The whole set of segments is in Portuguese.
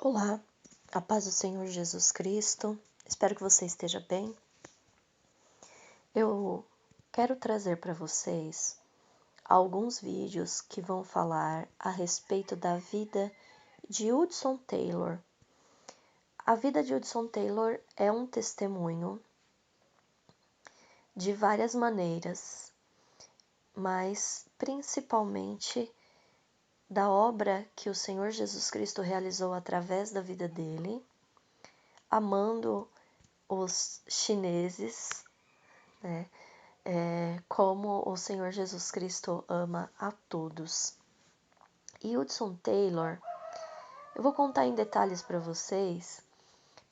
Olá, a paz do Senhor Jesus Cristo. Espero que você esteja bem. Eu quero trazer para vocês alguns vídeos que vão falar a respeito da vida de Hudson Taylor. A vida de Hudson Taylor é um testemunho de várias maneiras, mas principalmente da obra que o Senhor Jesus Cristo realizou através da vida dele, amando os chineses, né? Como o Senhor Jesus Cristo ama a todos. E Hudson Taylor, eu vou contar em detalhes para vocês,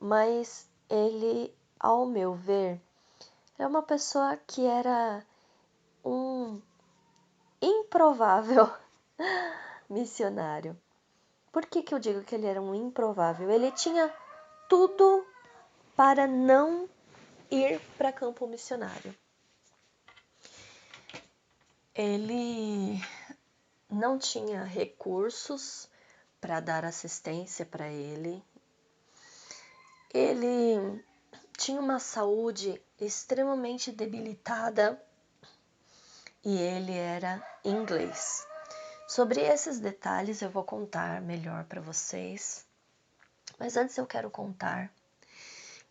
mas ele, ao meu ver, é uma pessoa que era um improvável missionário. Por que eu digo que ele era um improvável? Ele tinha tudo para não ir para campo missionário. Ele não tinha recursos para dar assistência para ele. Ele tinha uma saúde extremamente debilitada e ele era inglês. Sobre esses detalhes eu vou contar melhor para vocês, mas antes eu quero contar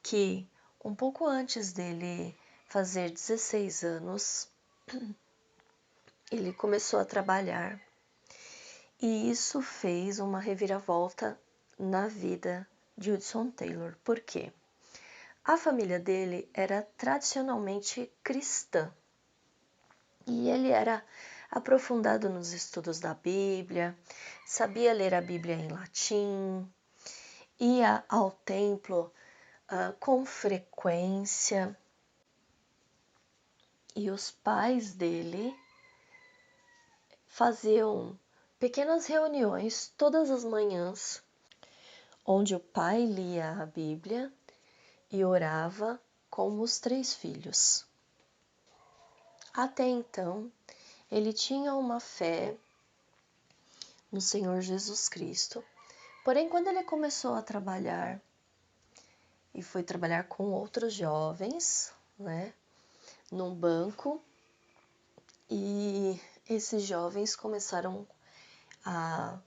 que um pouco antes dele fazer 16 anos, ele começou a trabalhar e isso fez uma reviravolta na vida de Hudson Taylor. Por quê? A família dele era tradicionalmente cristã e ele era aprofundado nos estudos da Bíblia, sabia ler a Bíblia em latim, ia ao templo com frequência e os pais dele faziam pequenas reuniões todas as manhãs, onde o pai lia a Bíblia e orava com os 3 filhos. Até então, ele tinha uma fé no Senhor Jesus Cristo, porém quando ele começou a trabalhar e foi trabalhar com outros jovens, né, num banco, e esses jovens começaram a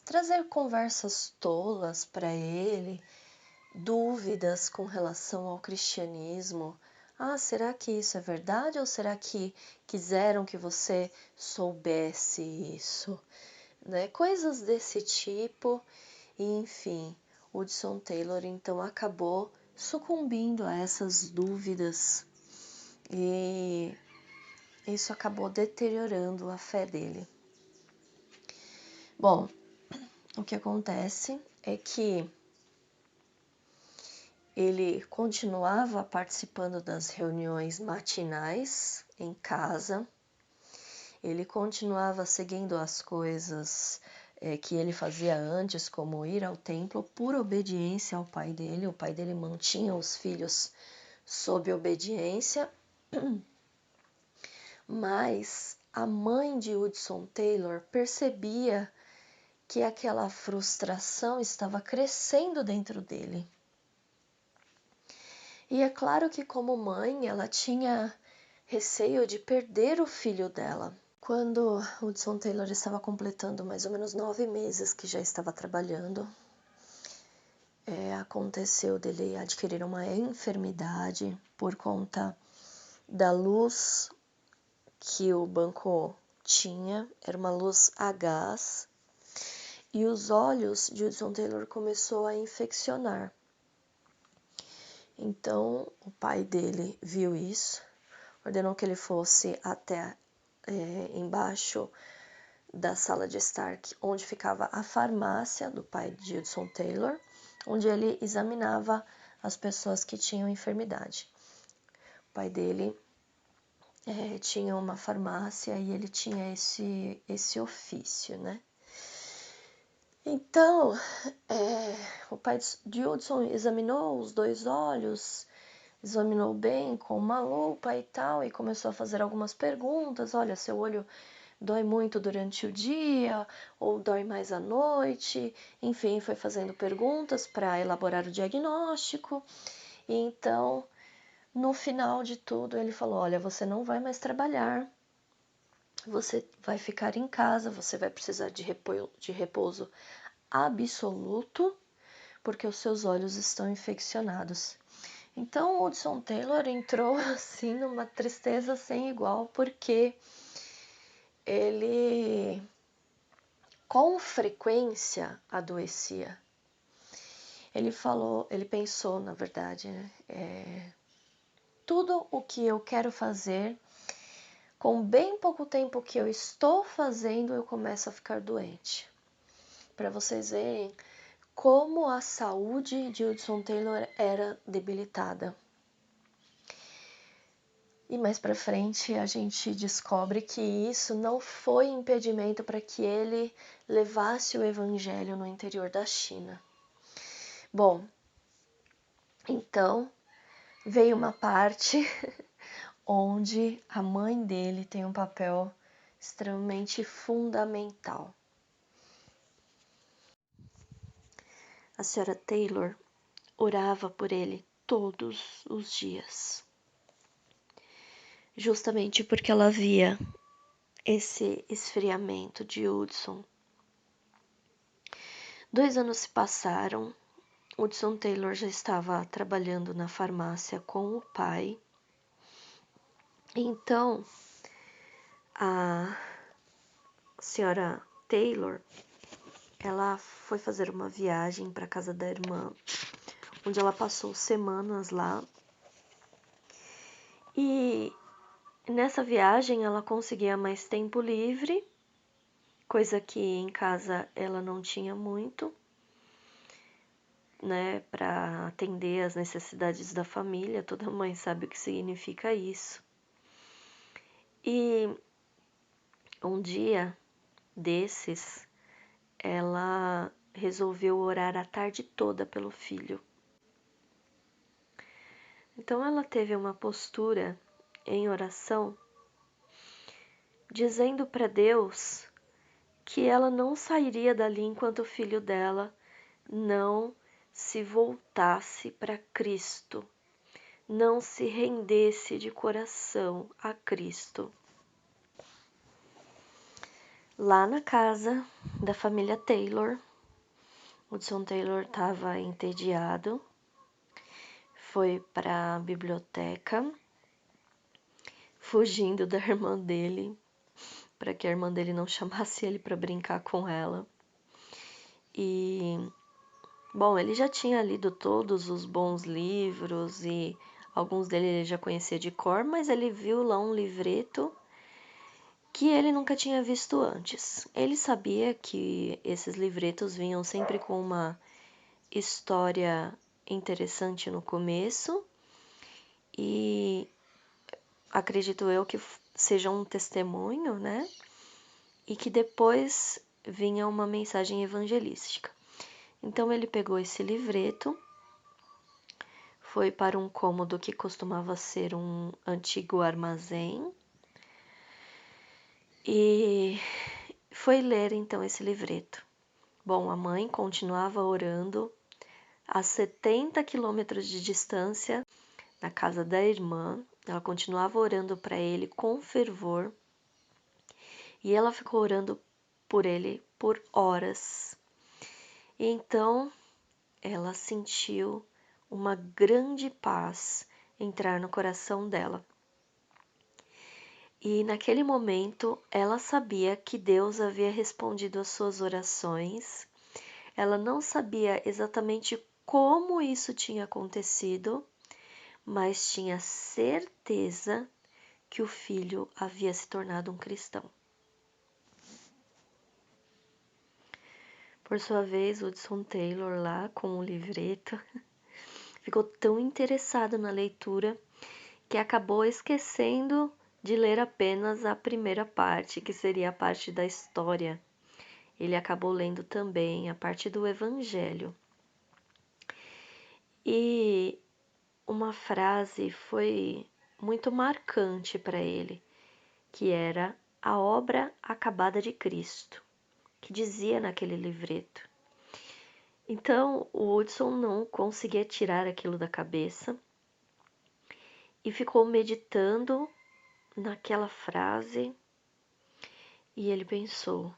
trazer conversas tolas para ele, dúvidas com relação ao cristianismo. Será que isso é verdade ou será que quiseram que você soubesse isso? Né? Coisas desse tipo. E, enfim, Hudson Taylor então acabou sucumbindo a essas dúvidas e isso acabou deteriorando a fé dele. Bom, o que acontece é que ele continuava participando das reuniões matinais em casa, ele continuava seguindo as coisas que ele fazia antes, como ir ao templo por obediência ao pai dele. O pai dele mantinha os filhos sob obediência, mas a mãe de Hudson Taylor percebia que aquela frustração estava crescendo dentro dele. E é claro que como mãe ela tinha receio de perder o filho dela. Quando Hudson Taylor estava completando mais ou menos 9 meses que já estava trabalhando, aconteceu dele adquirir uma enfermidade por conta da luz que o banco tinha, era uma luz a gás, e os olhos de Hudson Taylor começou a infeccionar. Então, o pai dele viu isso, ordenou que ele fosse até embaixo da sala de estar, onde ficava a farmácia do pai de Hudson Taylor, onde ele examinava as pessoas que tinham enfermidade. O pai dele tinha uma farmácia e ele tinha esse ofício, né? Então, o pai de Hudson examinou os 2 olhos, examinou bem com uma lupa e tal, e começou a fazer algumas perguntas. Olha, seu olho dói muito durante o dia ou dói mais à noite. Enfim, foi fazendo perguntas para elaborar o diagnóstico. E então, no final de tudo, ele falou: olha, você não vai mais trabalhar, você vai ficar em casa, você vai precisar de repouso absoluto, porque os seus olhos estão infeccionados. Então, o Hudson Taylor entrou assim numa tristeza sem igual, porque ele com frequência adoecia. Ele pensou, na verdade, né? Tudo o que eu quero fazer, com bem pouco tempo que eu estou fazendo, eu começo a ficar doente. Para vocês verem como a saúde de Hudson Taylor era debilitada. E mais para frente a gente descobre que isso não foi impedimento para que ele levasse o evangelho no interior da China. Bom, então veio uma parte onde a mãe dele tem um papel extremamente fundamental. A senhora Taylor orava por ele todos os dias, justamente porque ela via esse esfriamento de Hudson. 2 anos se passaram. Hudson Taylor já estava trabalhando na farmácia com o pai. Então, a senhora Taylor, ela foi fazer uma viagem para a casa da irmã, onde ela passou semanas lá. E nessa viagem ela conseguia mais tempo livre, coisa que em casa ela não tinha muito, né, para atender às necessidades da família. Toda mãe sabe o que significa isso. E um dia desses, ela resolveu orar a tarde toda pelo filho. Então ela teve uma postura em oração, dizendo para Deus que ela não sairia dali enquanto o filho dela não se voltasse para Cristo, não se rendesse de coração a Cristo. Lá na casa da família Taylor, Hudson Taylor estava entediado, foi para a biblioteca, fugindo da irmã dele, para que a irmã dele não chamasse ele para brincar com ela. E, bom, ele já tinha lido todos os bons livros e alguns deles ele já conhecia de cor, mas ele viu lá um livreto que ele nunca tinha visto antes. Ele sabia que esses livretos vinham sempre com uma história interessante no começo e acredito eu que seja um testemunho, né? E que depois vinha uma mensagem evangelística. Então ele pegou esse livreto, foi para um cômodo que costumava ser um antigo armazém e foi ler então esse livreto. Bom, a mãe continuava orando a 70 quilômetros de distância na casa da irmã. Ela continuava orando para ele com fervor e ela ficou orando por ele por horas. E então ela sentiu uma grande paz entrar no coração dela. E naquele momento ela sabia que Deus havia respondido às suas orações. Ela não sabia exatamente como isso tinha acontecido, mas tinha certeza que o filho havia se tornado um cristão. Por sua vez, Hudson Taylor, lá com o livreto, ficou tão interessado na leitura que acabou esquecendo de ler apenas a primeira parte, que seria a parte da história. Ele acabou lendo também a parte do Evangelho. E uma frase foi muito marcante para ele, que era: a obra acabada de Cristo, que dizia naquele livreto. Então, o Hudson não conseguia tirar aquilo da cabeça e ficou meditando naquela frase e ele pensou: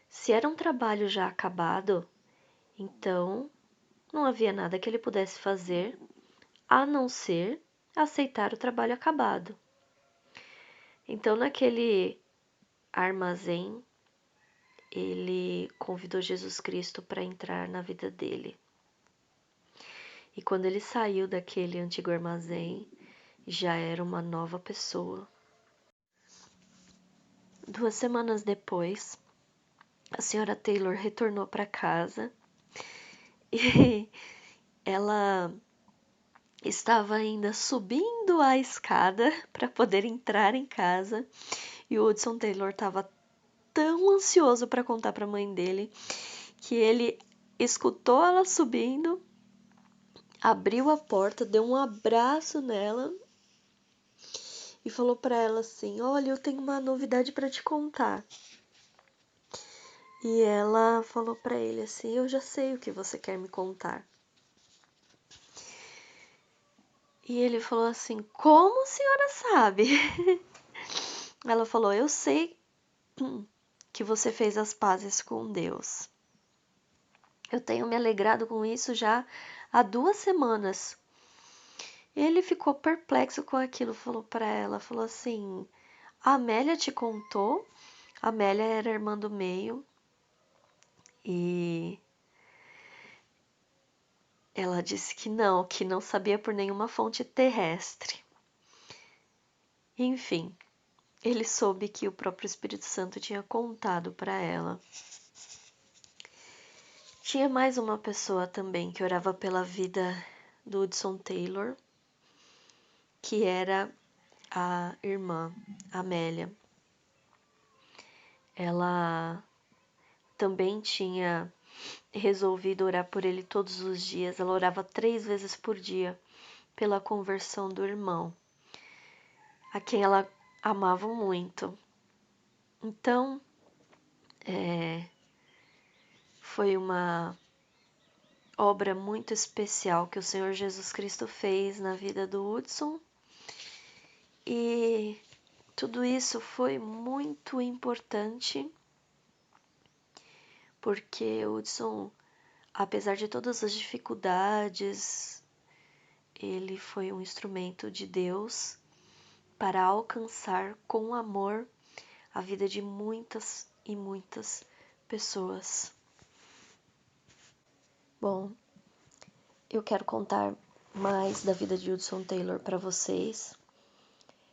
se era um trabalho já acabado, então não havia nada que ele pudesse fazer a não ser aceitar o trabalho acabado. Então, naquele armazém, ele convidou Jesus Cristo para entrar na vida dele. E quando ele saiu daquele antigo armazém, já era uma nova pessoa. 2 semanas depois, a senhora Taylor retornou para casa e ela estava ainda subindo a escada para poder entrar em casa e o Hudson Taylor estava tão ansioso para contar para a mãe dele que ele escutou ela subindo, abriu a porta, deu um abraço nela e falou para ela assim: olha, eu tenho uma novidade para te contar. E ela falou para ele assim: eu já sei o que você quer me contar. E ele falou assim: como a senhora sabe? Ela falou: eu sei que você fez as pazes com Deus. Eu tenho me alegrado com isso já há 2 semanas. Ele ficou perplexo com aquilo, falou para ela, falou assim: a Amélia te contou? A Amélia era a irmã do meio e ela disse que não sabia por nenhuma fonte terrestre. Enfim, ele soube que o próprio Espírito Santo tinha contado para ela. Tinha mais uma pessoa também que orava pela vida do Hudson Taylor, que era a irmã Amélia. Ela também tinha resolvido orar por ele todos os dias. Ela orava 3 vezes por dia pela conversão do irmão, a quem ela amava muito. Então, foi uma obra muito especial que o Senhor Jesus Cristo fez na vida do Hudson. E tudo isso foi muito importante, porque o Hudson, apesar de todas as dificuldades, ele foi um instrumento de Deus para alcançar com amor a vida de muitas e muitas pessoas. Bom, eu quero contar mais da vida de Hudson Taylor para vocês,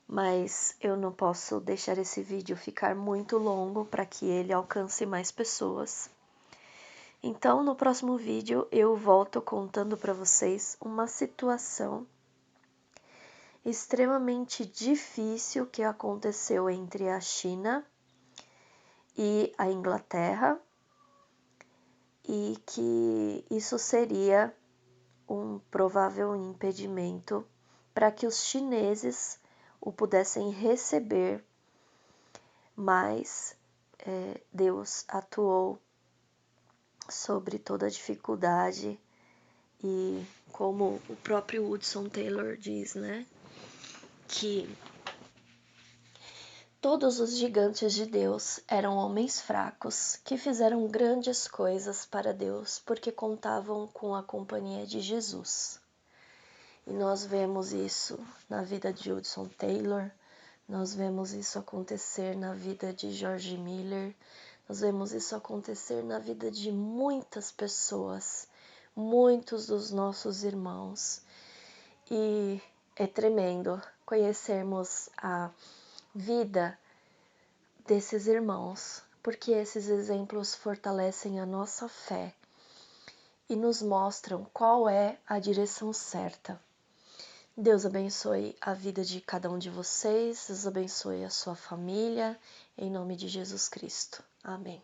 mas eu não posso deixar esse vídeo ficar muito longo para que ele alcance mais pessoas. Então, no próximo vídeo, eu volto contando para vocês uma situação extremamente difícil que aconteceu entre a China e a Inglaterra, e que isso seria um provável impedimento para que os chineses o pudessem receber, mas Deus atuou sobre toda a dificuldade e, como o próprio Hudson Taylor diz, né, que todos os gigantes de Deus eram homens fracos que fizeram grandes coisas para Deus porque contavam com a companhia de Jesus. E nós vemos isso na vida de Hudson Taylor, nós vemos isso acontecer na vida de George Miller, nós vemos isso acontecer na vida de muitas pessoas, muitos dos nossos irmãos. E é tremendo conhecermos a vida desses irmãos, porque esses exemplos fortalecem a nossa fé e nos mostram qual é a direção certa. Deus abençoe a vida de cada um de vocês, Deus abençoe a sua família, em nome de Jesus Cristo. Amém.